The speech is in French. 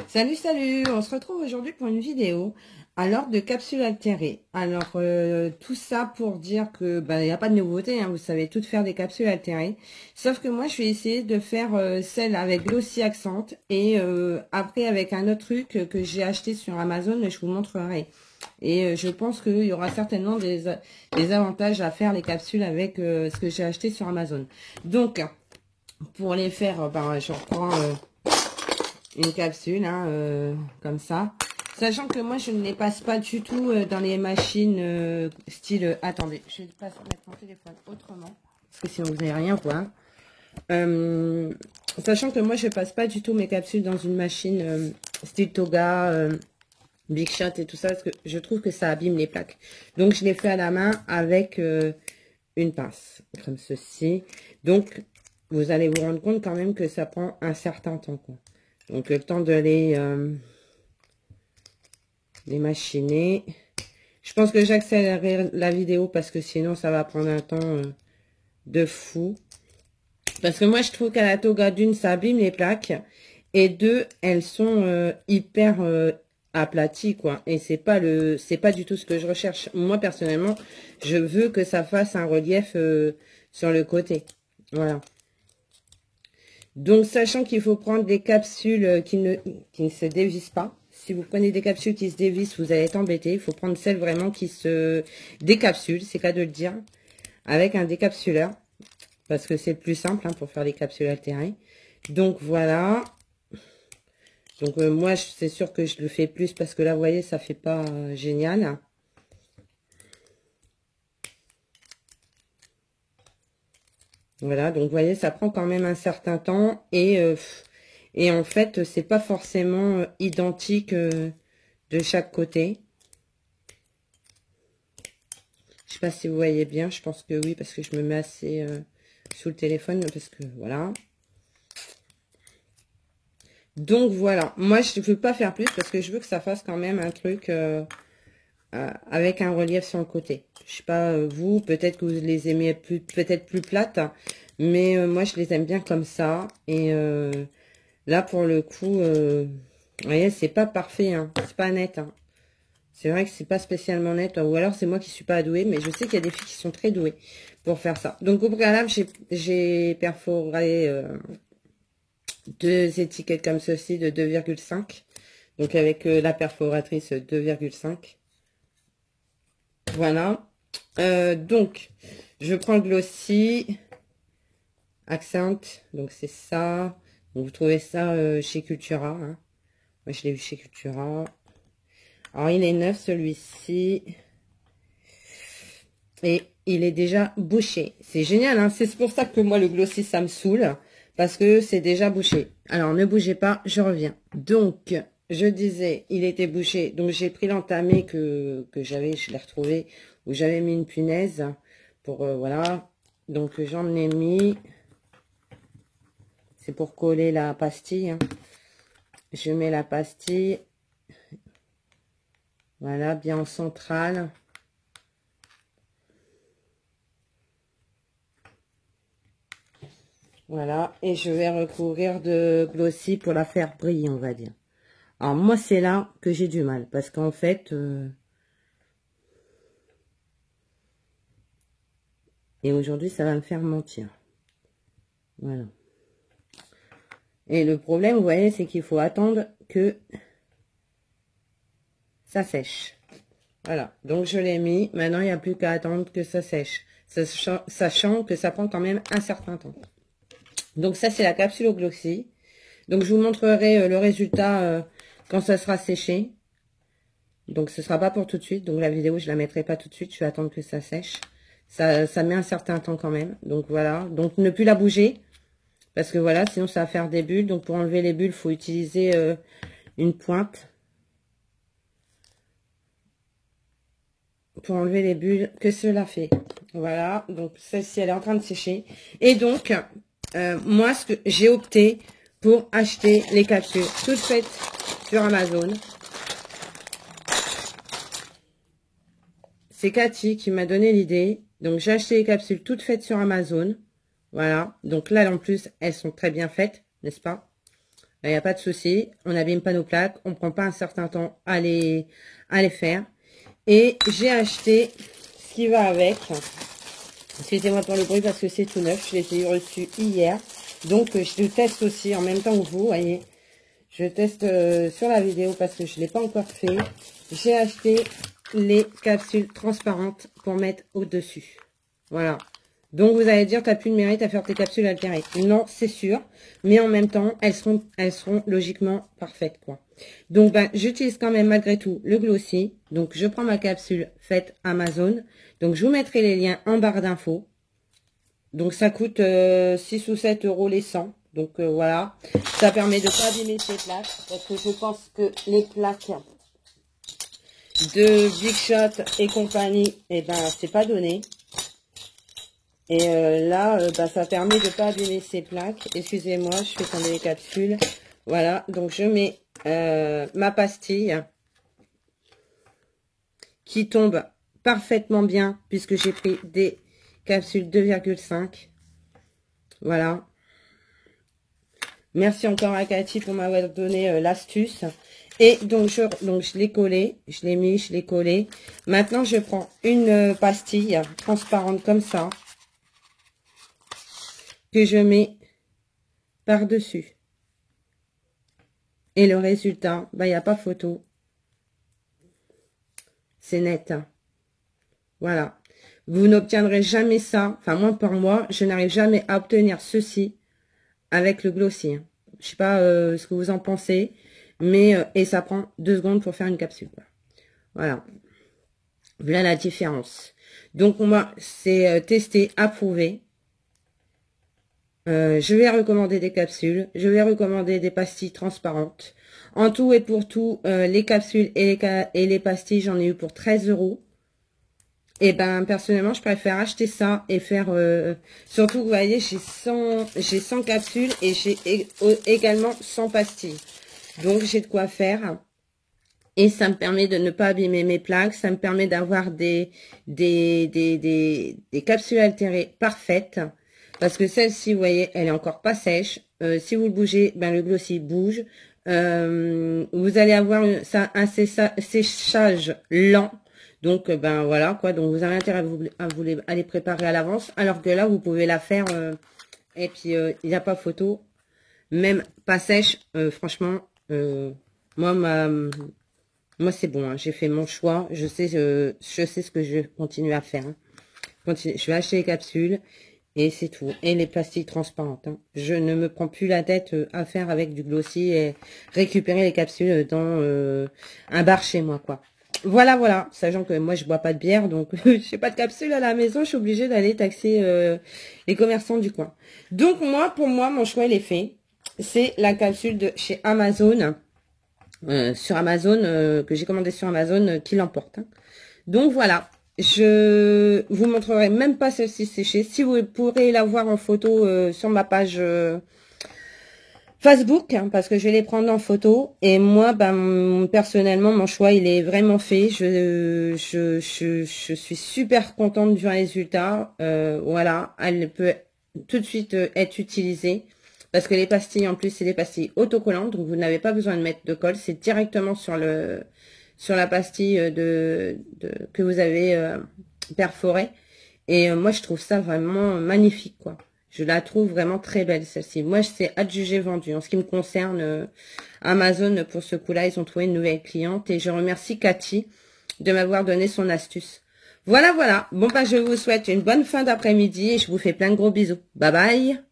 Salut, salut! On se retrouve aujourd'hui pour une vidéo à l'ordre de capsules altérées. Alors, tout ça pour dire que il n'y a pas de nouveauté, hein, vous savez toutes faire des capsules altérées. Sauf que moi, je vais essayer de faire celle avec Glossy Accent et après avec un autre truc que j'ai acheté sur Amazon, je vous montrerai. Et je pense qu'il y aura certainement des avantages à faire les capsules avec ce que j'ai acheté sur Amazon. Donc, pour les faire, je reprends... une capsule, hein, comme ça. Sachant que moi, je ne les passe pas du tout dans les machines style... attendez, je vais pas mettre mon téléphone autrement, parce que sinon vous n'allez rien voir. Sachant que moi, je passe pas du tout mes capsules dans une machine style Toga, Big Shot et tout ça, parce que je trouve que ça abîme les plaques. Donc, je les fais à la main avec une pince, comme ceci. Donc, vous allez vous rendre compte quand même que ça prend un certain temps, quoi. Donc, le temps de les machiner. Je pense que j'accélérerai la vidéo parce que sinon, ça va prendre un temps de fou. Parce que moi, je trouve qu'à la Toga, d'une, ça abîme les plaques. Et deux, elles sont hyper aplaties, quoi. Et c'est pas du tout ce que je recherche. Moi, personnellement, je veux que ça fasse un relief sur le côté. Voilà. Donc, sachant qu'il faut prendre des capsules qui ne se dévissent pas. Si vous prenez des capsules qui se dévissent, vous allez être embêté. Il faut prendre celles vraiment qui se décapsulent, c'est cas de le dire, avec un décapsuleur. Parce que c'est le plus simple, hein, pour faire des capsules altérées. Donc, voilà. Donc, moi, c'est sûr que je le fais plus parce que là, vous voyez, ça fait pas génial. Voilà, donc vous voyez, ça prend quand même un certain temps et en fait, c'est pas forcément identique de chaque côté. Je sais pas si vous voyez bien, je pense que oui, parce que je me mets assez sous le téléphone, parce que voilà. Donc voilà, moi je ne veux pas faire plus parce que je veux que ça fasse quand même un truc avec un relief sur le côté. Je sais pas, vous, peut-être que vous les aimez peut-être plus plates, hein, mais moi je les aime bien comme ça. Et là pour le coup, vous voyez, c'est pas parfait, hein, c'est pas net. Hein. C'est vrai que c'est pas spécialement net, ou alors c'est moi qui suis pas douée, mais je sais qu'il y a des filles qui sont très douées pour faire ça. Donc au préalable, j'ai perforé deux étiquettes comme ceci de 2,5. Donc avec la perforatrice 2,5. Voilà. Donc, je prends le Glossy Accent. Donc, c'est ça. Donc, vous trouvez ça chez Cultura. Hein. Moi, je l'ai vu chez Cultura. Alors, il est neuf, celui-ci. Et il est déjà bouché. C'est génial, hein. C'est pour ça que moi, le Glossy, ça me saoule. Parce que c'est déjà bouché. Alors, ne bougez pas, je reviens. Donc, je disais, il était bouché. Donc, j'ai pris l'entamé que j'avais, je l'ai retrouvé, où j'avais mis une punaise. Pour, voilà. Donc, j'en ai mis. C'est pour coller la pastille. Hein. Je mets la pastille. Voilà, bien en centrale. Voilà, et je vais recouvrir de Glossy pour la faire briller, on va dire. Alors, moi, c'est là que j'ai du mal, parce qu'en fait... et aujourd'hui, ça va me faire mentir. Voilà. Et le problème, vous voyez, c'est qu'il faut attendre que ça sèche. Voilà, donc je l'ai mis. Maintenant, il n'y a plus qu'à attendre que ça sèche. Sachant que ça prend quand même un certain temps. Donc ça, c'est la capsule au Glossy. Donc je vous montrerai le résultat quand ça sera séché. Donc ce sera pas pour tout de suite. Donc la vidéo, je la mettrai pas tout de suite. Je vais attendre que ça sèche. Ça met un certain temps quand même. Donc voilà. Donc ne plus la bouger. Parce que voilà, sinon ça va faire des bulles. Donc pour enlever les bulles, il faut utiliser une pointe. Pour enlever les bulles que cela fait. Voilà. Donc celle-ci, elle est en train de sécher. Et donc... moi, ce que j'ai opté pour acheter les capsules toutes faites sur Amazon. C'est Cathy qui m'a donné l'idée. Donc, j'ai acheté les capsules toutes faites sur Amazon. Voilà. Donc là, en plus, elles sont très bien faites, n'est-ce pas? il n'y a pas de souci. On n'abîme pas nos plaques. On prend pas un certain temps à les faire. Et j'ai acheté ce qui va avec. Excusez-moi pour le bruit parce que c'est tout neuf. Je les ai reçus hier. Donc, je le teste aussi en même temps que vous, voyez. Je teste sur la vidéo parce que je ne l'ai pas encore fait. J'ai acheté les capsules transparentes pour mettre au-dessus. Voilà. Donc, vous allez dire, tu n'as plus de mérite à faire tes capsules altérées. Non, c'est sûr. Mais en même temps, elles seront logiquement parfaites, quoi. Donc, ben, j'utilise quand même malgré tout le Glossy. Donc, je prends ma capsule faite Amazon. Donc, je vous mettrai les liens en barre d'infos. Donc, ça coûte 6 ou 7 euros les 100. Donc, voilà. Ça permet de pas abîmer ces plaques. Parce que je pense que les plaques de Big Shot et compagnie, eh ben, c'est pas donné. Et là, bah, ça permet de pas abîmer ces plaques. Excusez-moi, je fais tomber les capsules. Voilà, donc je mets ma pastille qui tombe parfaitement bien puisque j'ai pris des capsules 2,5. Voilà. Merci encore à Cathy pour m'avoir donné l'astuce. Et donc je l'ai collé, je l'ai mis, je l'ai collé. Maintenant, je prends une pastille transparente comme ça que je mets par-dessus. Et le résultat, bah, il n'y a pas photo. C'est net. Voilà. Vous n'obtiendrez jamais ça. Enfin, moi, pour moi, je n'arrive jamais à obtenir ceci avec le Glossy. Je sais pas ce que vous en pensez. Mais, et ça prend 2 secondes pour faire une capsule. Voilà. Voilà la différence. Donc, moi, c'est testé, approuvé. Je vais recommander des capsules. Je vais recommander des pastilles transparentes. En tout et pour tout, les capsules et les pastilles, j'en ai eu pour 13 euros. Et ben, personnellement, je préfère acheter ça et faire... surtout, vous voyez, j'ai 100 capsules et j'ai également 100 pastilles. Donc, j'ai de quoi faire. Et ça me permet de ne pas abîmer mes plaques. Ça me permet d'avoir des capsules altérées parfaites. Parce que celle-ci, vous voyez, elle est encore pas sèche. Si vous le bougez, ben le Glossy bouge. Vous allez avoir un séchage lent. Donc, ben voilà, quoi. Donc, vous avez intérêt à les préparer à l'avance. Alors que là, vous pouvez la faire. Et puis, il n'y a pas photo. Même pas sèche. Franchement, moi, c'est bon. Hein. J'ai fait mon choix. Je sais ce que je vais continuer à faire. Hein. Je vais acheter les capsules. Et c'est tout. Et les pastilles transparentes. Hein. Je ne me prends plus la tête à faire avec du Glossy et récupérer les capsules dans un bar chez moi, quoi. Voilà, voilà. Sachant que moi, je bois pas de bière, donc j'ai pas de capsule à la maison. Je suis obligée d'aller taxer les commerçants du coin. Donc moi, pour moi, mon choix, il est fait. C'est la capsule de chez Amazon. Sur Amazon, que j'ai commandé sur Amazon, qui l'emporte. Hein. Donc voilà. Je vous montrerai même pas celle-ci séchée. Si vous pourrez la voir en photo sur ma page Facebook, hein, parce que je vais les prendre en photo. Et moi, ben personnellement, mon choix, il est vraiment fait. Je suis super contente du résultat. Voilà, elle peut tout de suite être utilisée. Parce que les pastilles, en plus, c'est des pastilles autocollantes. Donc, vous n'avez pas besoin de mettre de colle. C'est directement sur la pastille que vous avez perforée. Et moi, je trouve ça vraiment magnifique, quoi. Je la trouve vraiment très belle, celle-ci. Moi, c'est adjugé vendu. En ce qui me concerne, Amazon, pour ce coup-là, ils ont trouvé une nouvelle cliente. Et je remercie Cathy de m'avoir donné son astuce. Voilà, voilà. Bon, bah, je vous souhaite une bonne fin d'après-midi et je vous fais plein de gros bisous. Bye bye.